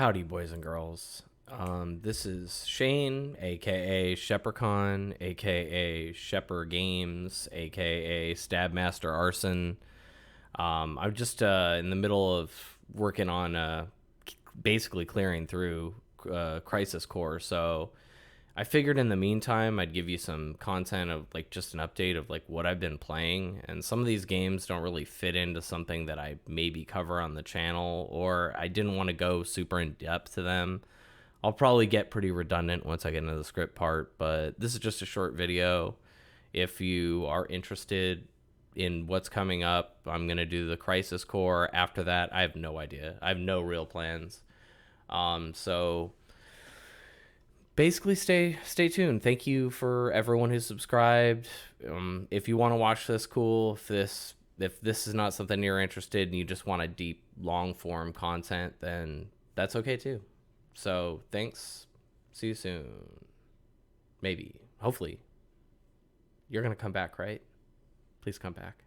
Howdy, boys and girls. This is Shane, aka Sheppercon, aka Shepper Games, aka Stabmaster Arson. I'm just in the middle of working on basically clearing through Crisis Core, so I figured in the meantime I'd give you some content of like just an update of like what I've been playing, and some of these games don't really fit into something that I maybe cover on the channel, or I didn't want to go super in depth to them. I'll probably get pretty redundant once I get into the script part, but this is just a short video. If you are interested in what's coming up, I'm going to do the Crisis Core. After that, I have no idea. I have no real plans. So basically stay tuned. Thank you for everyone who's subscribed. If you want to watch this, cool. If this is not something you're interested in and you just want a deep long form content, then that's okay too. So thanks. See you soon. Maybe, hopefully. You're gonna come back, right? Please come back.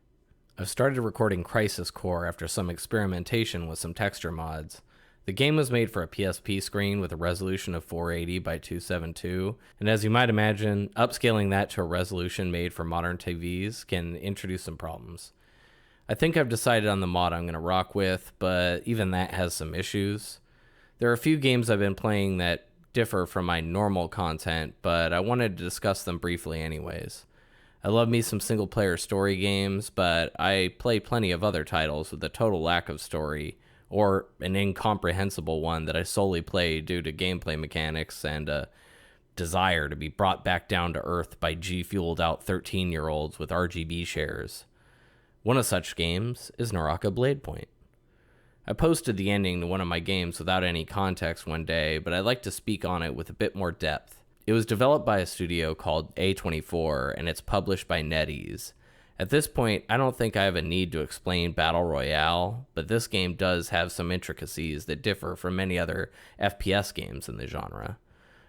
I've started recording Crisis Core after some experimentation with some texture mods. The game was made for a PSP screen with a resolution of 480 by 272, and as you might imagine, upscaling that to a resolution made for modern TVs can introduce some problems. I think I've decided on the mod I'm going to rock with, but even that has some issues. There are a few games I've been playing that differ from my normal content, but I wanted to discuss them briefly anyways. I love me some single-player story games, but I play plenty of other titles with a total lack of story, or an incomprehensible one that I solely play due to gameplay mechanics and a desire to be brought back down to earth by G-fueled out 13-year-olds with RGB shares. One of such games is Naraka Bladepoint. I posted the ending to one of my games without any context one day, but I'd like to speak on it with a bit more depth. It was developed by a studio called A24, and it's published by NetEase. At this point, I don't think I have a need to explain Battle Royale, but this game does have some intricacies that differ from many other FPS games in the genre.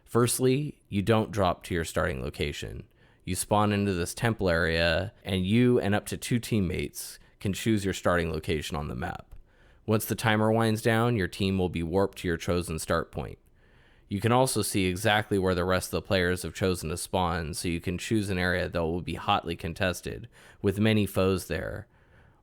Firstly, you don't drop to your starting location. You spawn into this temple area, and you and up to 2 teammates can choose your starting location on the map. Once the timer winds down, your team will be warped to your chosen start point. You can also see exactly where the rest of the players have chosen to spawn, so you can choose an area that will be hotly contested, with many foes there.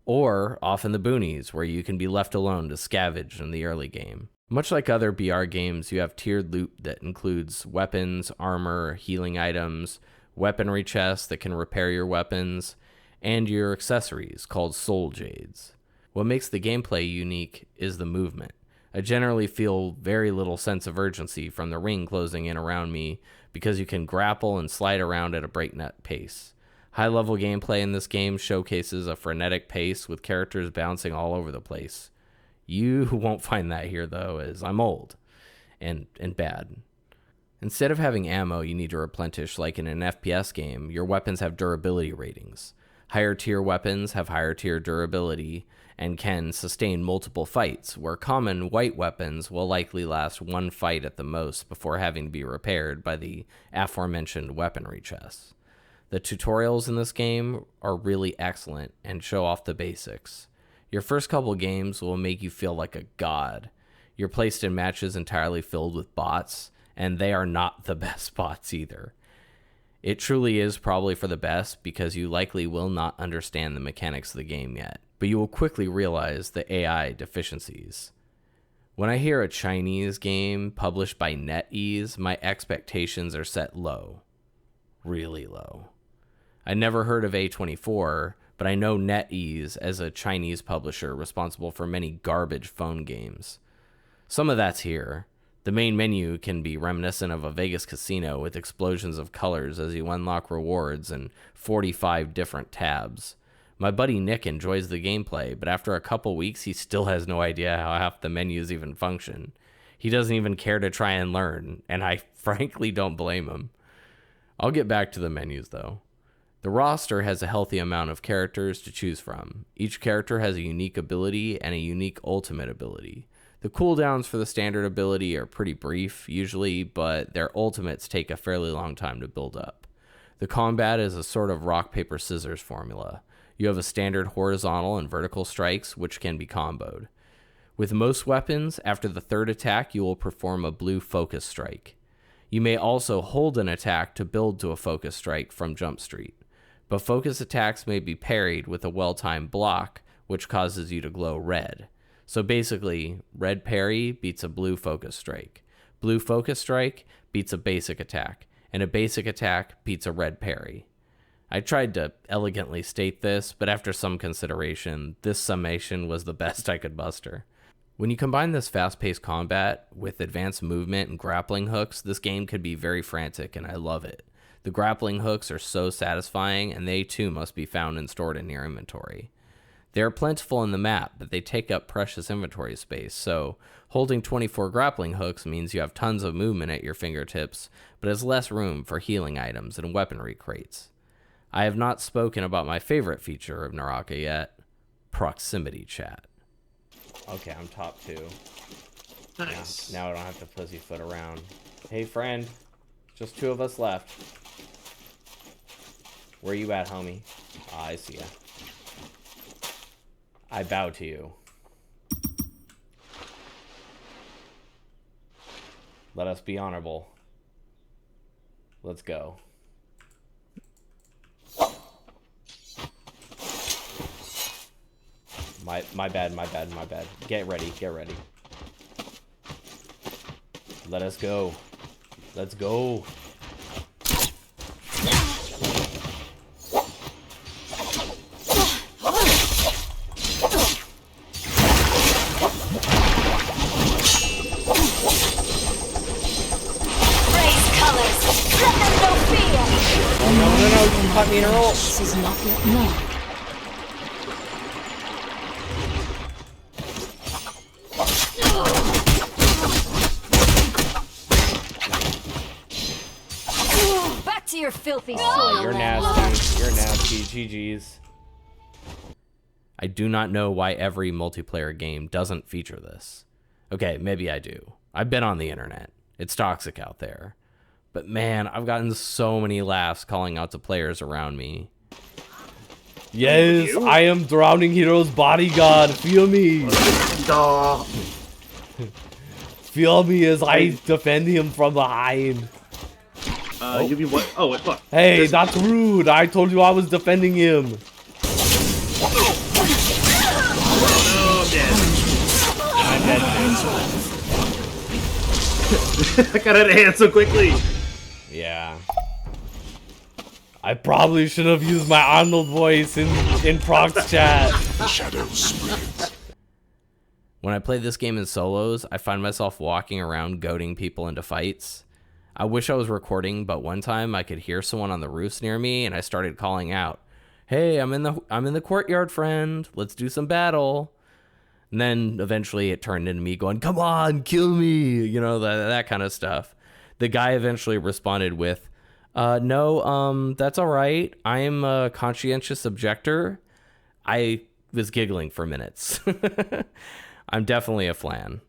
Or off in the boonies, where you can be left alone to scavenge in the early game. Much like other BR games, you have tiered loot that includes weapons, armor, healing items, weaponry chests that can repair your weapons, and your accessories called soul jades. What makes the gameplay unique is the movement. I generally feel very little sense of urgency from the ring closing in around me because you can grapple and slide around at a breakneck pace. High-level gameplay in this game showcases a frenetic pace with characters bouncing all over the place. You won't find that here, though, as I'm old and bad. Instead of having ammo you need to replenish like in an FPS game, your weapons have durability ratings. Higher tier weapons have higher tier durability and can sustain multiple fights, where common white weapons will likely last one fight at the most before having to be repaired by the aforementioned weaponry chests. The tutorials in this game are really excellent and show off the basics. Your first couple games will make you feel like a god. You're placed in matches entirely filled with bots, and they are not the best bots either. It truly is probably for the best because you likely will not understand the mechanics of the game yet, but you will quickly realize the AI deficiencies. When I hear a Chinese game published by NetEase, my expectations are set low. Really low. I never heard of A24, but I know NetEase as a Chinese publisher responsible for many garbage phone games. Some of that's here. The main menu can be reminiscent of a Vegas casino with explosions of colors as you unlock rewards and 45 different tabs. My buddy Nick enjoys the gameplay, but after a couple weeks he still has no idea how half the menus even function. He doesn't even care to try and learn, and I frankly don't blame him. I'll get back to the menus though. The roster has a healthy amount of characters to choose from. Each character has a unique ability and a unique ultimate ability. The cooldowns for the standard ability are pretty brief, usually, but their ultimates take a fairly long time to build up. The combat is a sort of rock, paper, scissors formula. You have a standard horizontal and vertical strikes, which can be comboed. With most weapons, after the third attack, you will perform a blue focus strike. You may also hold an attack to build to a focus strike from Jump Street, but focus attacks may be parried with a well-timed block, which causes you to glow red. So basically, red parry beats a blue focus strike. Blue focus strike beats a basic attack, and a basic attack beats a red parry. I tried to elegantly state this, but after some consideration, this summation was the best I could muster. When you combine this fast-paced combat with advanced movement and grappling hooks, this game could be very frantic, and I love it. The grappling hooks are so satisfying, and they too must be found and stored in your inventory. They are plentiful in the map, but they take up precious inventory space, so holding 24 grappling hooks means you have tons of movement at your fingertips, but has less room for healing items and weaponry crates. I have not spoken about my favorite feature of Naraka yet, proximity chat. Okay, I'm top 2. Nice. Now I don't have to pussyfoot around. Hey, friend. Just 2 of us left. Where you at, homie? Ah, I see ya. I bow to you. Let us be honorable. Let's go. My bad. Get ready. Let us go. Let's go. No, you caught me in a roll. This is not yet known. Back to your filthy soil. Oh, you're nasty. You're nasty. GG's. I do not know why every multiplayer game doesn't feature this. Okay, maybe I do. I've been on the internet. It's toxic out there. But man, I've gotten so many laughs calling out to players around me. Yes, I am Drowning Hero's bodyguard. Feel me. Feel me as I defend him from behind. You mean what? Oh, what? Fuck. Hey, that's rude. I told you I was defending him. Oh, I'm dead. I got out of hand so quickly. Yeah. I probably should have used my Arnold voice in Prox chat. Shadow spreads. When I play this game in solos, I find myself walking around goading people into fights. I wish I was recording, but one time I could hear someone on the roofs near me, and I started calling out, "Hey, I'm in the courtyard, friend. Let's do some battle." And then eventually it turned into me going, "Come on, kill me," you know, that kind of stuff. The guy eventually responded with, "No, that's all right. I am a conscientious objector." I was giggling for minutes. I'm definitely a flan.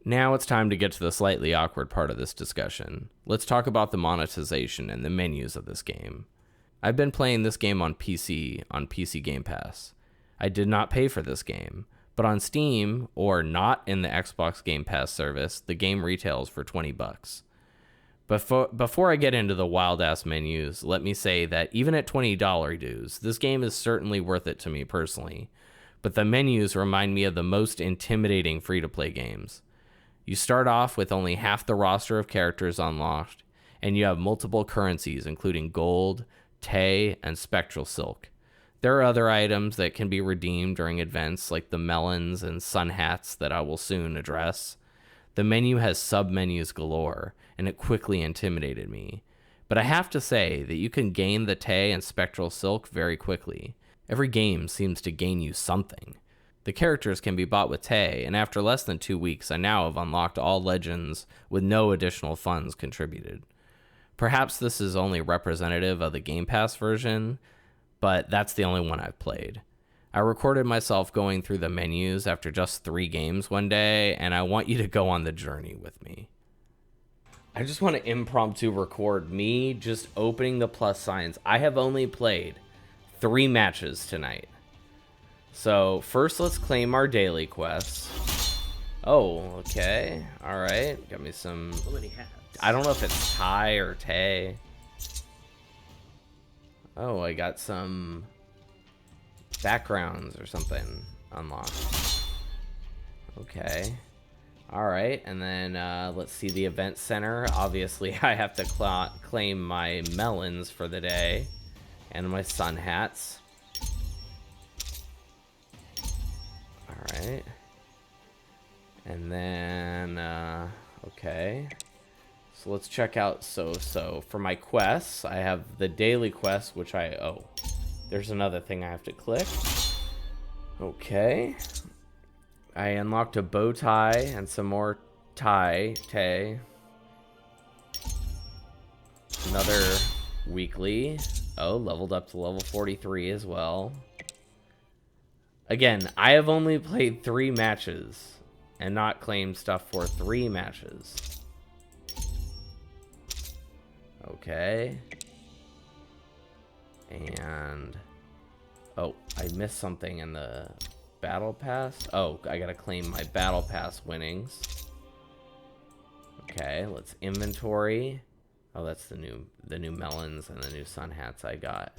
Now it's time to get to the slightly awkward part of this discussion. Let's talk about the monetization and the menus of this game. I've been playing this game on PC Game Pass. I did not pay for this game, but on Steam, or not in the Xbox Game Pass service, the game retails for $20. Before I get into the wild-ass menus, let me say that even at $20 dues, this game is certainly worth it to me personally, but the menus remind me of the most intimidating free-to-play games. You start off with only half the roster of characters unlocked, and you have multiple currencies including gold, Tay, and spectral silk. There are other items that can be redeemed during events like the melons and sun hats that I will soon address. The menu has sub-menus galore, and it quickly intimidated me. But I have to say that you can gain the Tay and spectral silk very quickly. Every game seems to gain you something. The characters can be bought with Tay, and after less than 2 weeks, I now have unlocked all legends with no additional funds contributed. Perhaps this is only representative of the Game Pass version, but that's the only one I've played. I recorded myself going through the menus after just 3 games one day, and I want you to go on the journey with me. I just want to impromptu record me just opening the plus signs. I have only played 3 matches tonight. So first let's claim our daily quests. Oh, okay. Alright. Got me some... So many hats. I don't know if it's Thai or Tay. Oh, I got some backgrounds or something unlocked. Okay. Alright, and then let's see the event center. Obviously, I have to claim my melons for the day. And my sun hats. Alright. And then, okay. So let's check out So. For my quests, I have the daily quest, which oh, there's another thing I have to click. Okay. I unlocked a bow tie and some more Tay. Another weekly. Oh, leveled up to level 43 as well. Again, I have only played 3 matches and not claimed stuff for 3 matches. Okay. And... oh, I missed something in the battle pass. Oh, I gotta claim my battle pass winnings. Okay, let's inventory. Oh, that's the new melons and the new sun hats I got.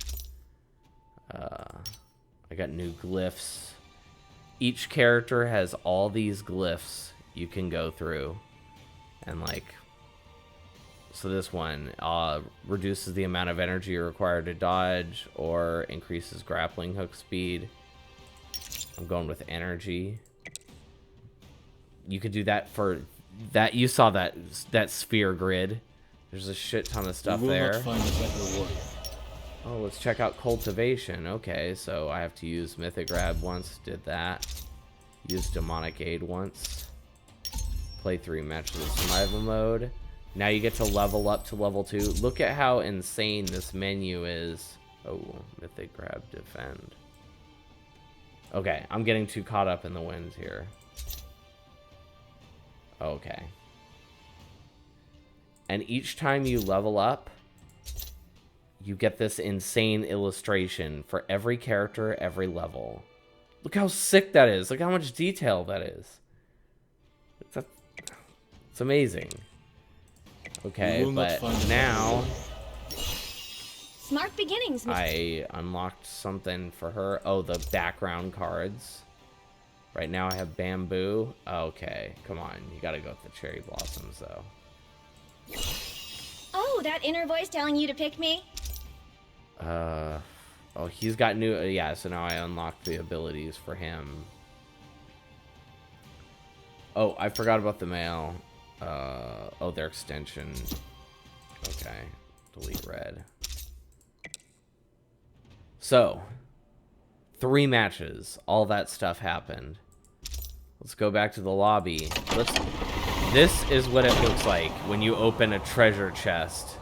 I got new glyphs. Each character has all these glyphs you can go through. And like... so this one reduces the amount of energy required to dodge or increases grappling hook speed. I'm going with energy. You could do that for that. You saw that sphere grid. There's a shit ton of stuff there. Not find a better warrior. Oh, let's check out cultivation. Okay, so I have to use Mythic Grab once. Did that. Use Demonic Aid once. Play 3 matches of survival mode. Now you get to level up to level 2. Look at how insane this menu is. Oh, Mythic Grab, defend. Okay, I'm getting too caught up in the wind here. Okay. And each time you level up, you get this insane illustration for every character, every level. Look how sick that is. Look how much detail that is. It's amazing. Okay, but now Smart beginnings. I unlocked something for her. Oh, the background cards. Right now I have bamboo. Okay, come on. You gotta go with the cherry blossoms, though. Oh, that inner voice telling you to pick me? Oh, he's got new... yeah, so now I unlocked the abilities for him. Oh, I forgot about the mail. Oh, their extension. Okay. Delete red. So, 3 matches. All that stuff happened. Let's go back to the lobby. This is what it looks like when you open a treasure chest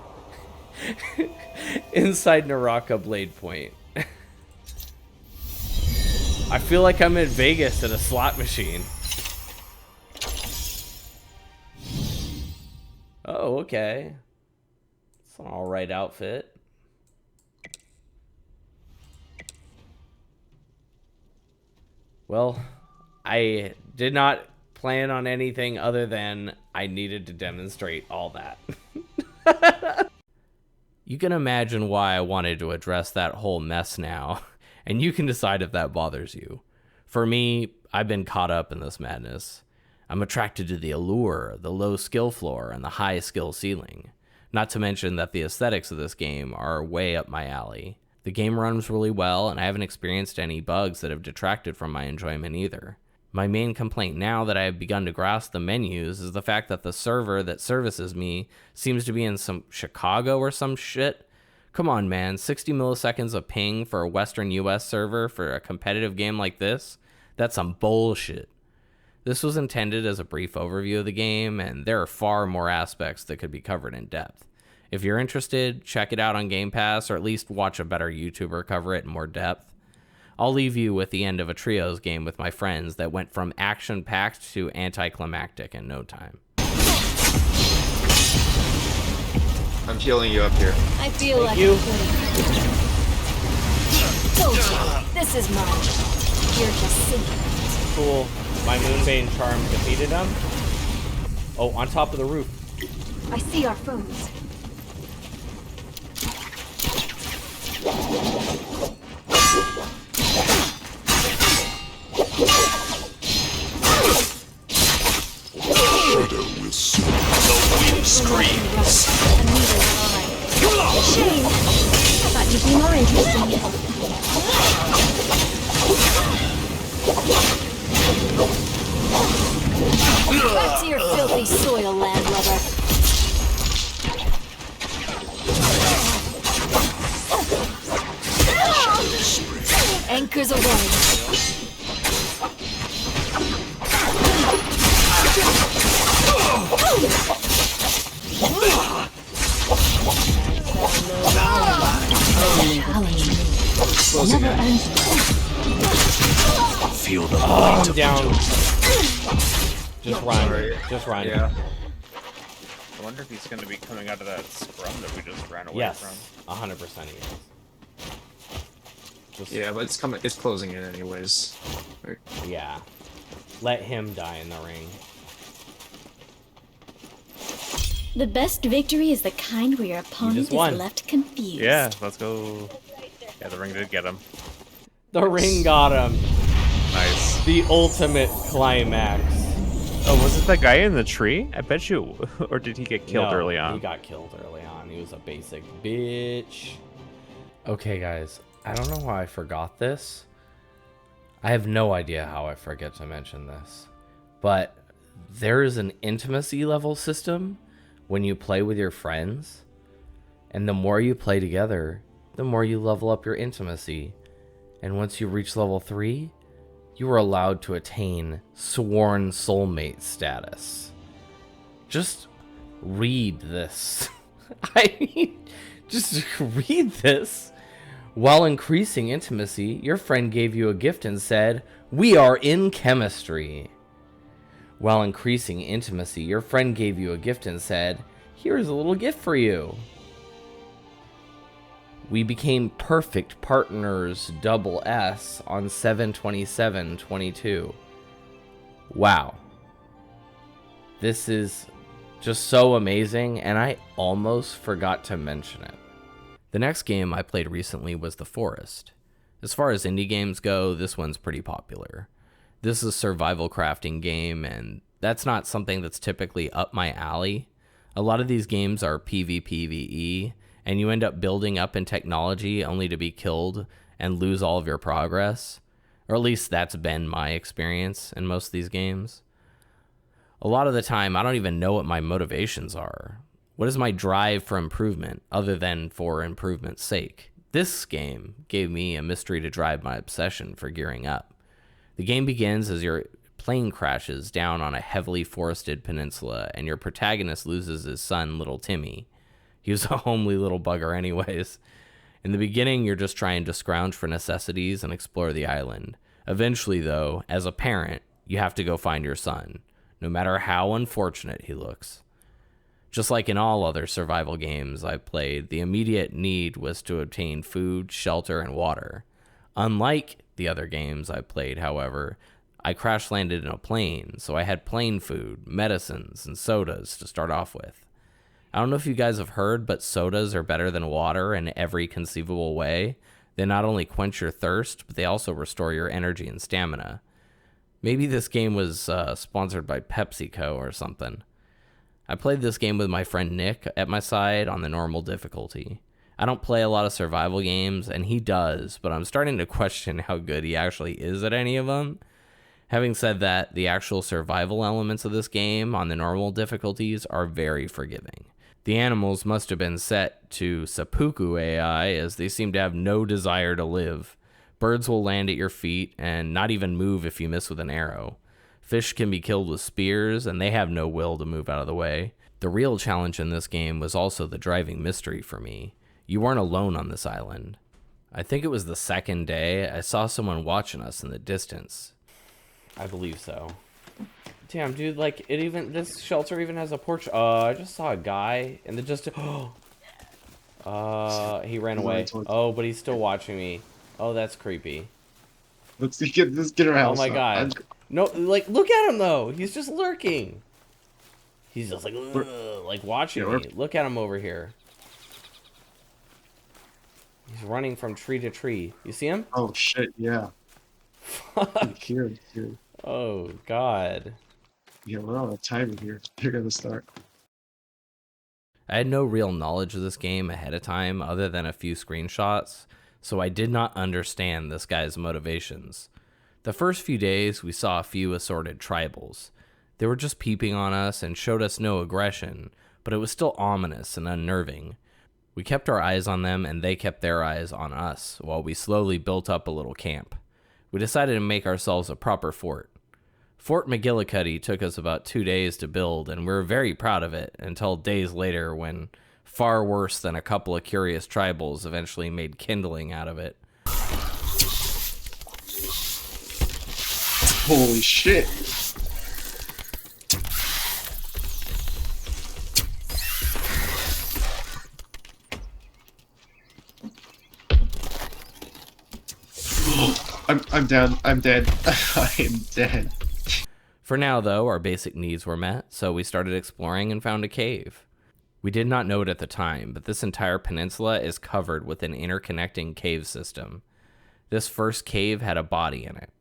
inside Naraka Bladepoint. I feel like I'm in Vegas at a slot machine. Oh, okay. It's an alright outfit. Well, I did not plan on anything other than I needed to demonstrate all that. You can imagine why I wanted to address that whole mess now, and you can decide if that bothers you. For me, I've been caught up in this madness. I'm attracted to the allure, the low skill floor, and the high skill ceiling. Not to mention that the aesthetics of this game are way up my alley. The game runs really well, and I haven't experienced any bugs that have detracted from my enjoyment either. My main complaint now that I have begun to grasp the menus is the fact that the server that services me seems to be in some Chicago or some shit. Come on, man, 60 milliseconds of ping for a Western US server for a competitive game like this? That's some bullshit. This was intended as a brief overview of the game, and there are far more aspects that could be covered in depth. If you're interested, check it out on Game Pass, or at least watch a better YouTuber cover it in more depth. I'll leave you with the end of a trios game with my friends that went from action-packed to anticlimactic in no time. I'm healing you up here. I feel like you. Told you, this is mine. You're just sinking. Cool. My Moonbane charm defeated him. Oh, on top of the roof. I see our foes. Shadow will soon. The wind screams. Shame. I thought you'd be more interesting. Back to your filthy soil, landlubber. Anchors away. Closing in. Feel the Oh, weight I'm of down. it. Just run. Just run. Yeah. I wonder if he's going to be coming out of that scrum that we just ran away Yes. from. 100% he is. Just, Yeah, but it's coming. It's closing in anyways. Right. yeah. Let him die in the ring. The best victory is the kind where your opponent just is won. left confused. Yeah, let's go. Yeah, the ring did get him. The ring got him. Nice. The ultimate climax. Oh, was it that guy in the tree? I bet you. Or did he get killed No, early on? He got killed early on. He was a basic bitch. Okay, guys. I don't know why I forgot this. I have no idea how I forget to mention this. But there is an intimacy level system when you play with your friends. And the more you play together, the more you level up your intimacy. And once you reach level 3, you are allowed to attain sworn soulmate status. Just read this. I mean, just read this. While increasing intimacy, your friend gave you a gift and said, "We are in chemistry." While increasing intimacy, your friend gave you a gift and said, "Here's a little gift for you." We became perfect partners, double S, on 7/27/22. Wow. This is just so amazing, and I almost forgot to mention it. The next game I played recently was The Forest. As far as indie games go, this one's pretty popular. This is a survival crafting game, and that's not something that's typically up my alley. A lot of these games are PvPvE, and you end up building up in technology only to be killed and lose all of your progress. Or at least that's been my experience in most of these games. A lot of the time, I don't even know what my motivations are. What is my drive for improvement other than for improvement's sake? This game gave me a mystery to drive my obsession for gearing up. The game begins as your plane crashes down on a heavily forested peninsula, and your protagonist loses his son, little Timmy. He was a homely little bugger anyways. In the beginning, you're just trying to scrounge for necessities and explore the island. Eventually, though, as a parent, you have to go find your son, no matter how unfortunate he looks. Just like in all other survival games I've played, the immediate need was to obtain food, shelter, and water. Unlike the other games I've played, however, I crash landed in a plane, so I had plane food, medicines, and sodas to start off with. I don't know if you guys have heard, but sodas are better than water in every conceivable way. They not only quench your thirst, but they also restore your energy and stamina. Maybe this game was sponsored by PepsiCo or something. I played this game with my friend Nick at my side on the normal difficulty. I don't play a lot of survival games, and he does, but I'm starting to question how good he actually is at any of them. Having said that, the actual survival elements of this game on the normal difficulties are very forgiving. The animals must have been set to seppuku AI, as they seem to have no desire to live. Birds will land at your feet and not even move if you miss with an arrow. Fish can be killed with spears, and they have no will to move out of the way. The real challenge in this game was also the driving mystery for me. You weren't alone on this island. I think it was the second day I saw someone watching us in the distance. I believe so. Damn, dude, like, this shelter even has a porch. I just saw a guy in the distance. He ran away. Oh, but he's still watching me. Oh, that's creepy. Let's get our house. Oh my god. No, like, look at him, though. He's just lurking. He's just like watching me. Look at him over here. He's running from tree to tree. You see him? Oh shit, yeah. Fuck. Here, dude. Oh, God. Yeah, we're on a timer here. You're gonna start. I had no real knowledge of this game ahead of time other than a few screenshots, so I did not understand this guy's motivations. The first few days, we saw a few assorted tribals. They were just peeping on us and showed us no aggression, but it was still ominous and unnerving. We kept our eyes on them and they kept their eyes on us while we slowly built up a little camp. We decided to make ourselves a proper fort. Fort McGillicuddy took us about 2 days to build, and we were very proud of it until days later when far worse than a couple of curious tribals eventually made kindling out of it. Holy shit. I'm down. I'm dead. I am dead. For now, though, our basic needs were met, so we started exploring and found a cave. We did not know it at the time, but this entire peninsula is covered with an interconnecting cave system. This first cave had a body in it.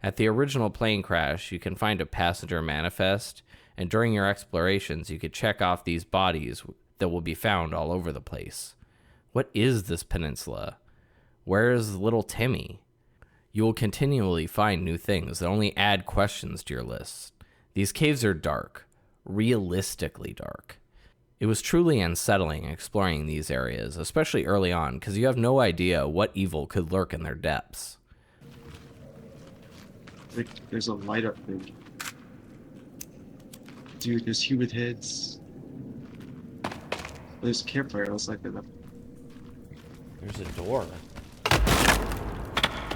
At the original plane crash, you can find a passenger manifest, and during your explorations, you could check off these bodies that will be found all over the place. What is this peninsula? Where is little Timmy? You will continually find new things that only add questions to your list. These caves are dark, realistically dark. It was truly unsettling exploring these areas, especially early on, because you have no idea what evil could lurk in their depths. There's a light up there. Dude, there's human heads. There's a campfire. I was like, There's a door.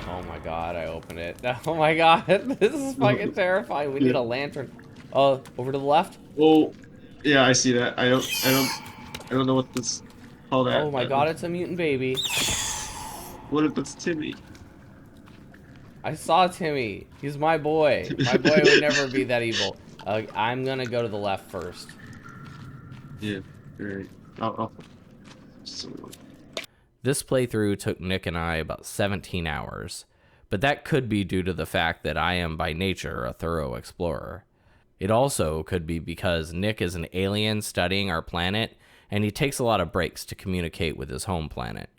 Oh my god, I opened it. Oh my god, this is fucking terrifying. We need a lantern. Oh, over to the left? oh, yeah, I see that. I don't know what this called at. Oh my god, it's a mutant baby. What if it's Timmy? I saw Timmy. He's my boy. My boy would never be that evil. I'm gonna go to the left first. Yeah, alright. I'll so, This playthrough took Nick and I about 17 hours, but that could be due to the fact that I am by nature a thorough explorer. It also could be because Nick is an alien studying our planet, and he takes a lot of breaks to communicate with his home planet.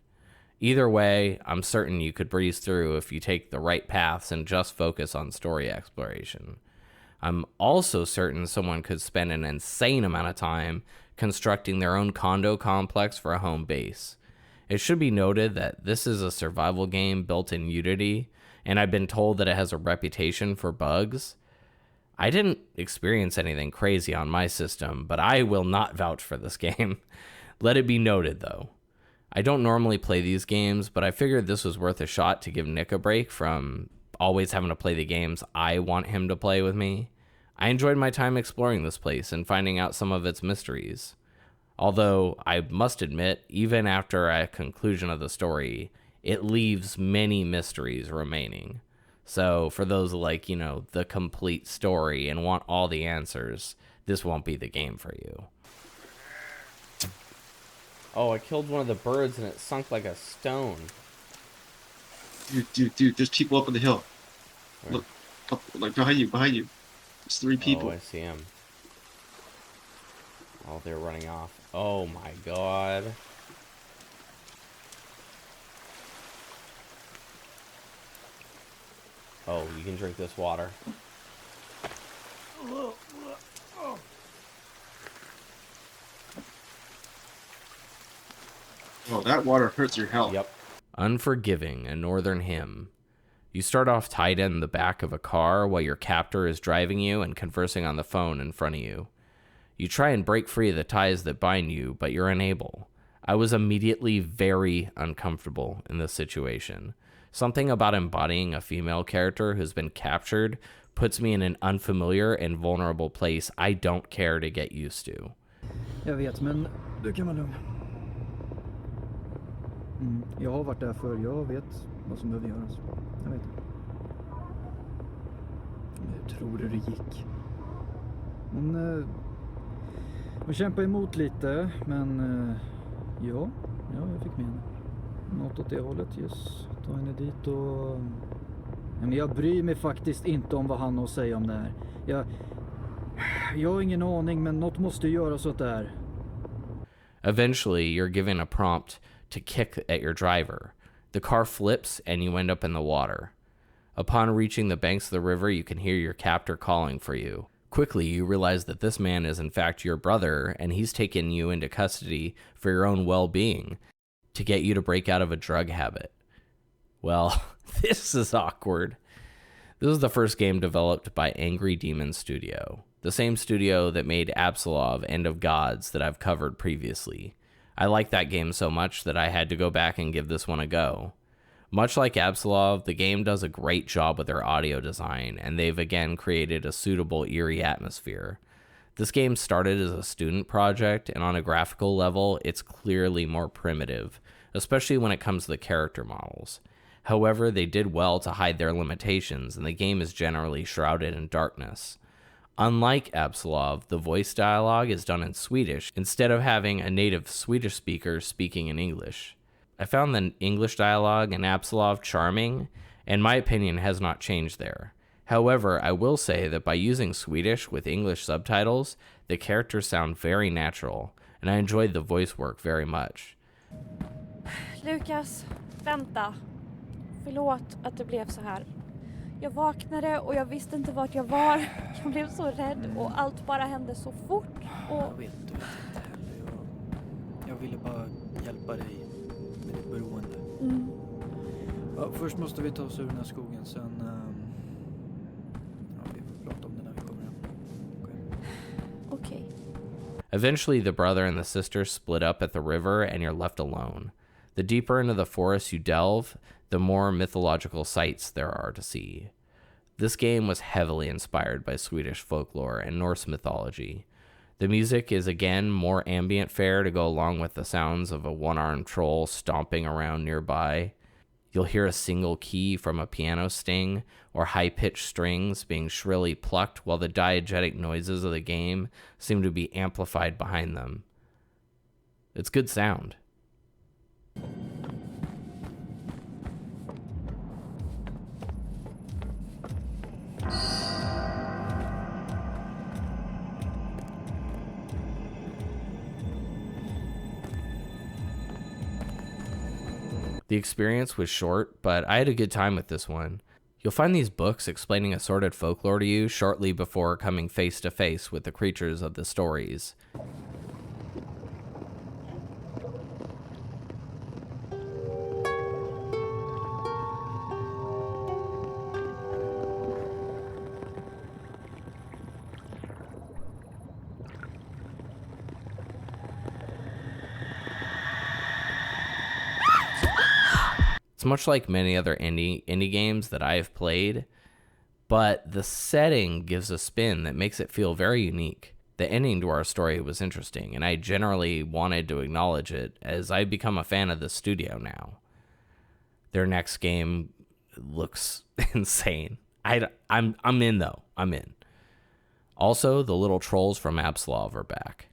Either way, I'm certain you could breeze through if you take the right paths and just focus on story exploration. I'm also certain someone could spend an insane amount of time constructing their own condo complex for a home base. It should be noted that this is a survival game built in Unity, and I've been told that it has a reputation for bugs. I didn't experience anything crazy on my system, but I will not vouch for this game. Let it be noted, though. I don't normally play these games, but I figured this was worth a shot to give Nick a break from always having to play the games I want him to play with me. I enjoyed my time exploring this place and finding out some of its mysteries. Although, I must admit, even after a conclusion of the story, it leaves many mysteries remaining. So, for those like, the complete story and want all the answers, this won't be the game for you. Oh, I killed one of the birds and it sunk like a stone. Dude, there's people up on the hill. Where? Look, up, like behind you. There's 3 people. Oh, I see him. Oh, they're running off. Oh my god. Oh, you can drink this water. Oh, that water hurts your health. Yep. Unforgiving, a northern hymn. You start off tied in the back of a car while your captor is driving you and conversing on the phone in front of you. You try and break free of the ties that bind you, but you're unable. I was immediately very uncomfortable in this situation. Something about embodying a female character who's been captured puts me in an unfamiliar and vulnerable place I don't care to get used to. Jag vet, men du kan vara lugn. Jag har varit där förr. Jag vet vad som behöver göras. Jag vet. Hur tror du det gick? Hon kämpade emot lite, men ja, jag fick med henne. Något åt det hållet, just ta henne dit och... Men jag bryr mig faktiskt inte om vad han har att säga om det här. Jag har ingen aning, men något måste göras åt det här. Eventually, you're given a prompt to kick at your driver. The car flips and you end up in the water. Upon reaching the banks of the river, you can hear your captor calling for you. Quickly, you realize that this man is in fact your brother, and he's taken you into custody for your own well-being to get you to break out of a drug habit. Well, this is awkward. This is the first game developed by Angry Demon Studio, the same studio that made Absolov End of Gods that I've covered previously. I liked that game so much that I had to go back and give this one a go. Much like Absolov, the game does a great job with their audio design, and they've again created a suitable eerie atmosphere. This game started as a student project, and on a graphical level, it's clearly more primitive, especially when it comes to the character models. However, they did well to hide their limitations, and the game is generally shrouded in darkness. Unlike Absolov, the voice dialogue is done in Swedish instead of having a native Swedish speaker speaking in English. I found the English dialogue in Absolov charming, and my opinion has not changed there. However, I will say that by using Swedish with English subtitles, the characters sound very natural, and I enjoyed the voice work very much. Lukas, vänta. Förlåt att det blev så här. Jag vaknade och jag visste inte vart jag var. Jag blev så rädd och allt bara hände så fort. Och... Jag vet inte heller. Jag ville bara hjälpa dig med ditt beroende. Ja, först måste vi ta oss ur den här skogen, sen... vi får prata om det när vi kommer hem. Okej. Eventually, the brother and the sister split up at the river, and you're left alone. The deeper into the forest you delve, the more mythological sights there are to see. This game was heavily inspired by Swedish folklore and Norse mythology. The music is again more ambient fare to go along with the sounds of a one-armed troll stomping around nearby. You'll hear a single key from a piano sting or high-pitched strings being shrilly plucked while the diegetic noises of the game seem to be amplified behind them. It's good sound. The experience was short, but I had a good time with this one. You'll find these books explaining assorted folklore to you shortly before coming face to face with the creatures of the stories. It's much like many other indie games that I have played, but the setting gives a spin that makes it feel very unique. The ending to our story was interesting, and I generally wanted to acknowledge it as I've become a fan of the studio now. Their next game looks insane. I'm in though. I'm in. Also, the little trolls from Absolov are back.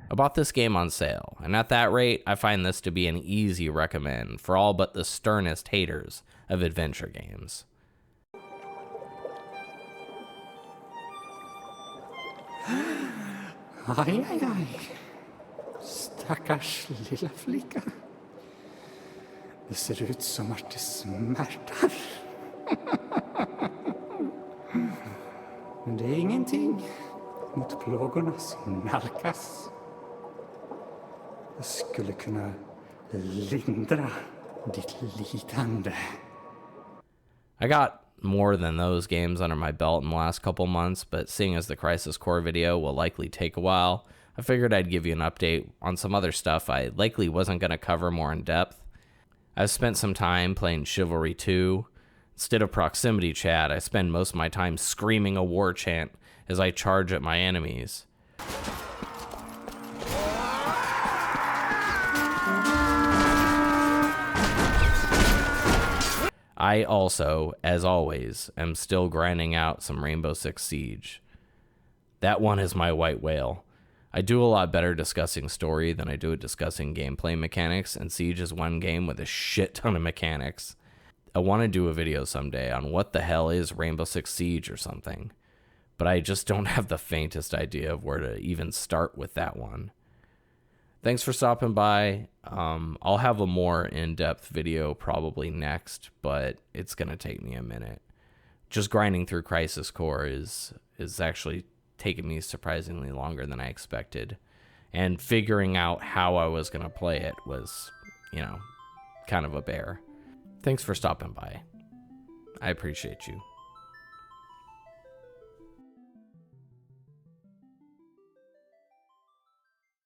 I bought this game on sale, and at that rate, I find this to be an easy recommend for all but the sternest haters of adventure games. Aj, aj, aj. Stackars lilla flicka. Det ser ut som att det smärtar. Men det är ingenting mot plågorna som nalkas. Jag skulle kunna lindra ditt lidande. I got more than those games under my belt in the last couple months, but seeing as the Crisis Core video will likely take a while, I figured I'd give you an update on some other stuff I likely wasn't going to cover more in depth. I've spent some time playing Chivalry 2. Instead of proximity chat, I spend most of my time screaming a war chant as I charge at my enemies. I also, as always, am still grinding out some Rainbow Six Siege. That one is my white whale. I do a lot better discussing story than I do at discussing gameplay mechanics, and Siege is one game with a shit ton of mechanics. I want to do a video someday on what the hell is Rainbow Six Siege or something, but I just don't have the faintest idea of where to even start with that one. Thanks for stopping by. I'll have a more in-depth video probably next, but it's going to take me a minute. Just grinding through Crisis Core is actually taking me surprisingly longer than I expected. And figuring out how I was going to play it was, kind of a bear. Thanks for stopping by. I appreciate you.